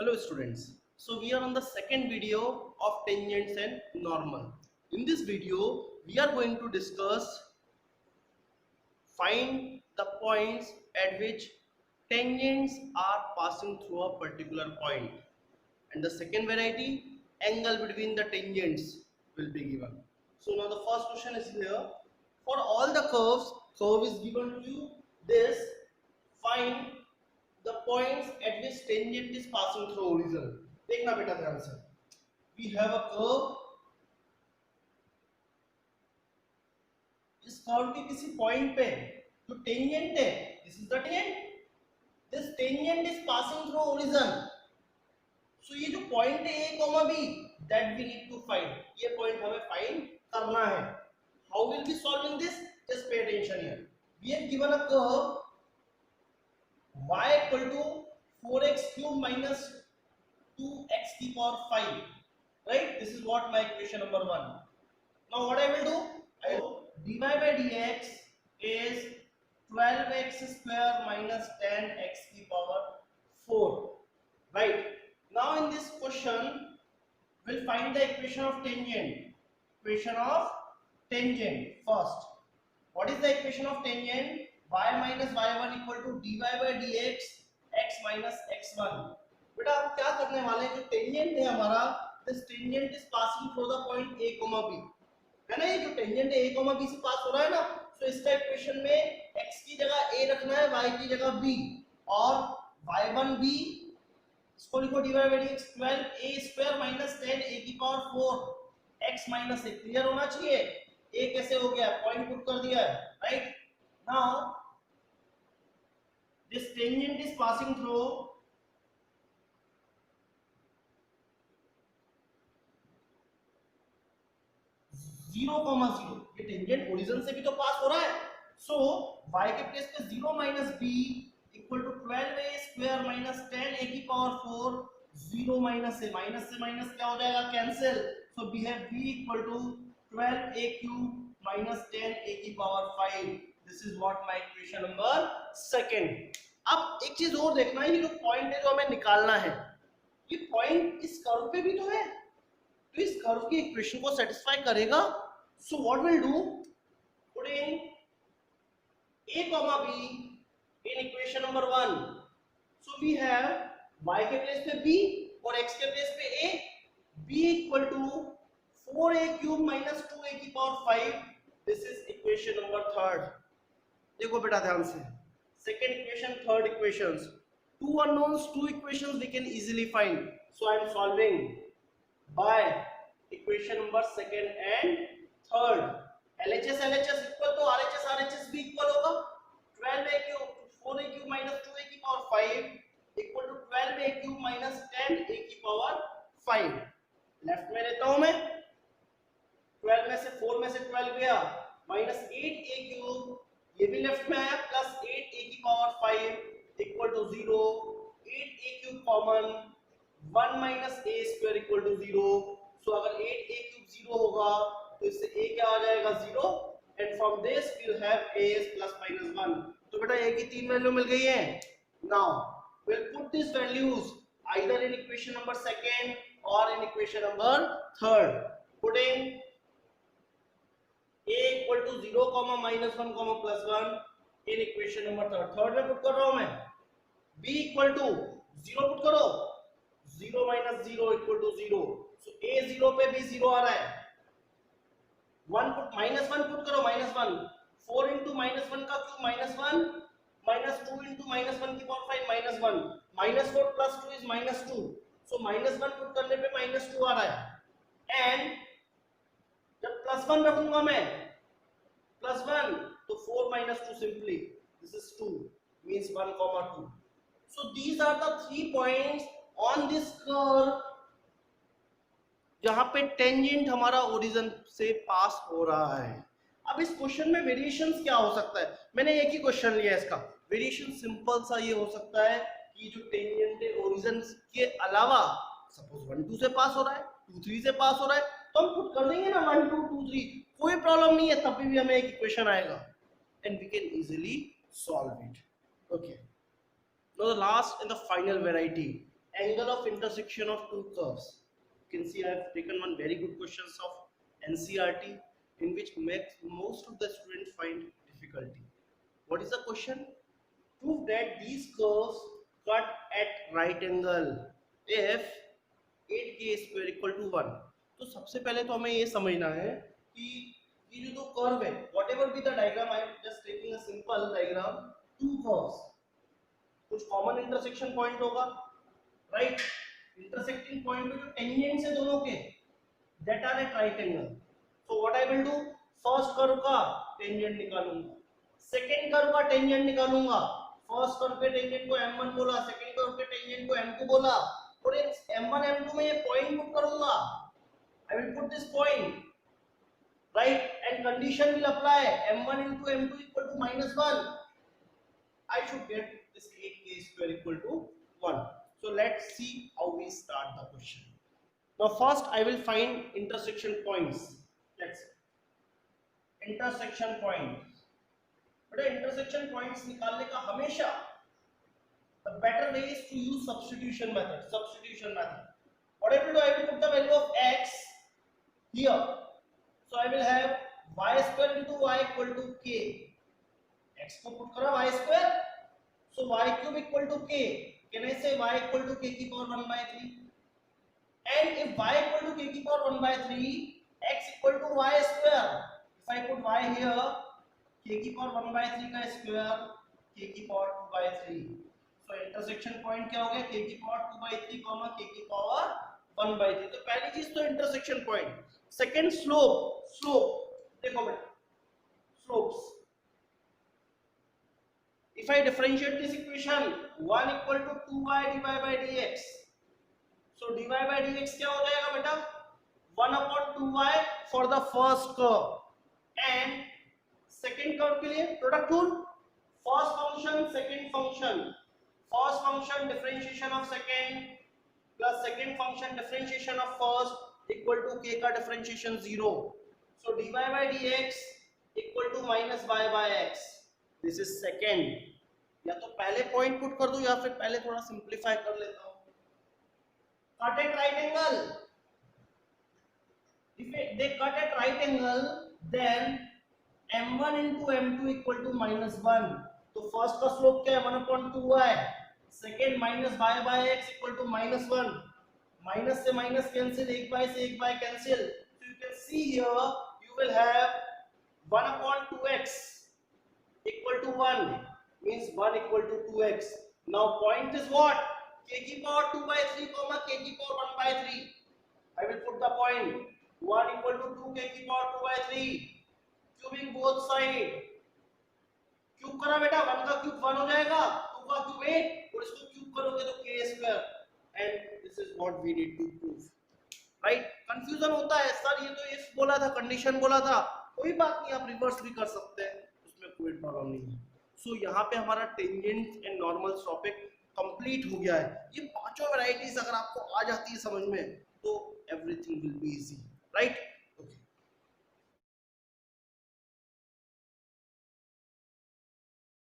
Hello students, so we are on the second video of tangents and normal. In this video we are going to discuss find the points at which tangents are passing through a particular point, and the second variety, angle between the tangents, will be given. So now the first question is here. For all the curve is given to you this, find the points at which tangent is passing through horizon. देखना बेटा ध्यान से. We have a curve. इस curve के किसी point पे जो tangent है, this is the tangent, this tangent is passing through horizon. So ये जो पॉइंट है A comma B, that we need to find. ये पॉइंट हमें फाइंड करना है. How will be solving this? Just pay attention here. We have given a curve y equal to 4x cube minus 2x की power 5, right? This is what my equation number 1. Now what I will do? I will dy by dx is 12x square minus 10x की power 4, right? Now in this question we'll find the equation of tangent. Equation of tangent first. What is the equation of tangent? y minus y1 equal to dy by dx x minus x1. बेटा हम क्या करने वाले हैं, जो tangent है हमारा, this tangent is passing through the point a, b, है ना. ये जो टेंजेंट है a, b से पास हो रहा है ना, सो इसका इक्वेशन में x की जगह a रखना है, y की जगह b, और y1 b इसको लिखो dy by dx 12a square minus 10a की power 4 x minus a. Clear होना चाहिए. a कैसे हो गया, पॉइंट पुट कर दिया है, right. Now this tangent is passing through 0,0. ये टेंजेंट ओरिजिन से भी तो पास हो रहा है. सो y के प्लेस पे 0 minus b equal to 12a square minus 10a की पावर 4. 0 माइनस से माइनस क्या हो जाएगा, cancel. So we have b equal to 12a cube minus 10a की power 5. This is what my equation number 2. अब एक चीज और देखना है, ये जो पॉइंट है जो हमें निकालना है, ये पॉइंट इस कर्व पे भी तो है, तो इस कर्व की इक्वेशन को सेटिस्फाई करेगा. So what will do, putting a comma b in equation number 1. So we have y के प्लेस पे b और x के प्लेस पे a. b equal to 4a cube minus 2a की power 5. This is equation number 3. देखो बेटा ध्यान से, second equation, third equations, two unknowns, two equations we can easily find. So I am solving by equation number 2 and 3. LHS equal तो RHS भी equal होगा. 12a cube 4a cube minus 2a की power 5 equal to 12a cube minus 10a की power 5. Left में लेता हूं मैं, 12 में से 4 में से 12 गया, माइनस 8a क्यूब, ये भी लेफ्ट में आया, प्लस 8a की power 5 equal to 0. 8a cube common, 1 minus a square equal to 0. So अगर 8a क्यूब 0 होगा तो इससे a क्या आ जाएगा, 0. And from this we will have a is plus minus 1. तो बेटा a की 3 वैल्यू मिल गई है. Now we will put this values either in equation number 2 और in equation number 3. Putting a equal to 0 comma minus 1 comma plus 1 in equation number 3. Third में put कर रहा हूं मैं. b इक्वल टू 0 पुट करो, 0 minus 0 equal to 0. So a 0 पे भी 0 आ रहा है. 1 पुट, माइनस 1 पुट करो, माइनस 1. 4 इंटू माइनस 1 का cube minus 1, minus 2 into minus 1 की power 5 minus 1, minus 4 plus 2 is minus 2. So minus 1 put करने पे माइनस 2 आ रहा है. एंड जब प्लस 1 रखूंगा मैं, प्लस 1, तो 4 minus 2 simply this is 2, means 1 comma 2. So these are the 3 points on this curve जहां पे टेंजेंट हमारा ओरिजिन से पास हो रहा है. अब इस क्वेश्चन में वेरिएशंस क्या हो सकता है, मैंने एक ही क्वेश्चन लिया, इसका वेरिएशन सिंपल सा ये हो सकता है कि जो टेंजेंट है ओरिजिन के अलावा, सपोज 1 2 से पास हो रहा है, 2 3 से पास हो रहा है, तो हम पुट कर देंगे ना 1 2 2 3, कोई प्रॉब्लम नहीं है, तब भी हमें एक इक्वेशन आएगा and we can easily solve it. Okay, now the last and the final variety, angle of intersection of two curves. You can see I have taken one very good questions of NCERT in which makes most of the students find difficulty. What is the question? Prove that these curves cut at right angle if 8k square equal to 1. तो सबसे पहले तो हमें ये समझना है कि ये जो दो कर्व है, whatever be the diagram, I am just taking a simple diagram, two curves, कुछ कॉमन इंटरसेक्शन पॉइंट होगा, राइट? इंटरसेक्टिंग पॉइंट पे जो टेंजेंट्स है दोनों के, that are at right angle. So what I will do, first curve का tangent निकालूंगा, second curve का टेंजेंट निकालूंगा. फर्स्ट कर्व के टेंजेंट को m1 बोला, सेकंड कर्व के टेंजेंट को m2 बोला, और इस m1 m2 में ये पॉइंट पुट करूंगा. I will put this point, right? And condition will apply. m1 into m2 equal to -1. I should get this 8k square equal to 1. So let's see how we start the question. Now first I will find intersection points. Let's see. Intersection points. But intersection points निकालने का हमेशा the better way is to use substitution method. Substitution method. What I will do, I will put the value of x here. So I will have y square into y equal to k. X को put करा y square. So y cube equal to k. Can I say y equal to k की power 1 by 3? And if y equal to k की power 1 by 3, x equal to y square. If I put y here, k की power 1 by 3 का square, k की power 2 by 3. So intersection point क्या हो गया? k की power 2 by 3, k की power 1 by 3. तो पहली चीज तो intersection point. Second slope. देखो बेटा, slopes. If I differentiate this equation, 1 equal to 2y dy by dx. So dy by dx क्या हो जाएगा बेटा? 1 upon 2y for the first curve. And second curve के लिए product rule. First function, second function. First function differentiation of second plus second function differentiation of first equal to k का differentiation 0. So dy by dx equal to minus y by x. This is second. या तो पहले point put कर दूं या फिर पहले थोड़ा सिंप्लीफाई कर लेता हूं. Cut at right angle. If they cut at right angle, then m1 into m2 equal to -1. तो फर्स्ट का स्लोप क्या है? 1 upon 2y. Second minus y by x equal to -1. Minus से माइनस कैंसिल, 1 by से 1 by cancel. So you can see here you will have 1 upon 2x equal to 1, means 1 equal to 2x. Now point is what? K की power 2 by 3, k की power 1 by 3. I will put the point. 1 equal to 2 k की power 2 by 3. Cubing both side. Cube करा बेटा, 1 का cube 1 हो जाएगा, 2 का cube 8, और इसको क्यूब करोगे तो k square. And this is what we need to prove. Right? Confusion होता है सर, ये तो इफ बोला था, कंडीशन बोला था. कोई बात नहीं, आप रिवर्स भी कर सकते हैं, उसमें कोई प्रॉब्लम नहीं है. सो यहाँ पे हमारा tangent and normals topic complete हो गया है. ये पांचों वैरायटीज अगर आपको आ जाती है समझ में तो everything will be easy, right?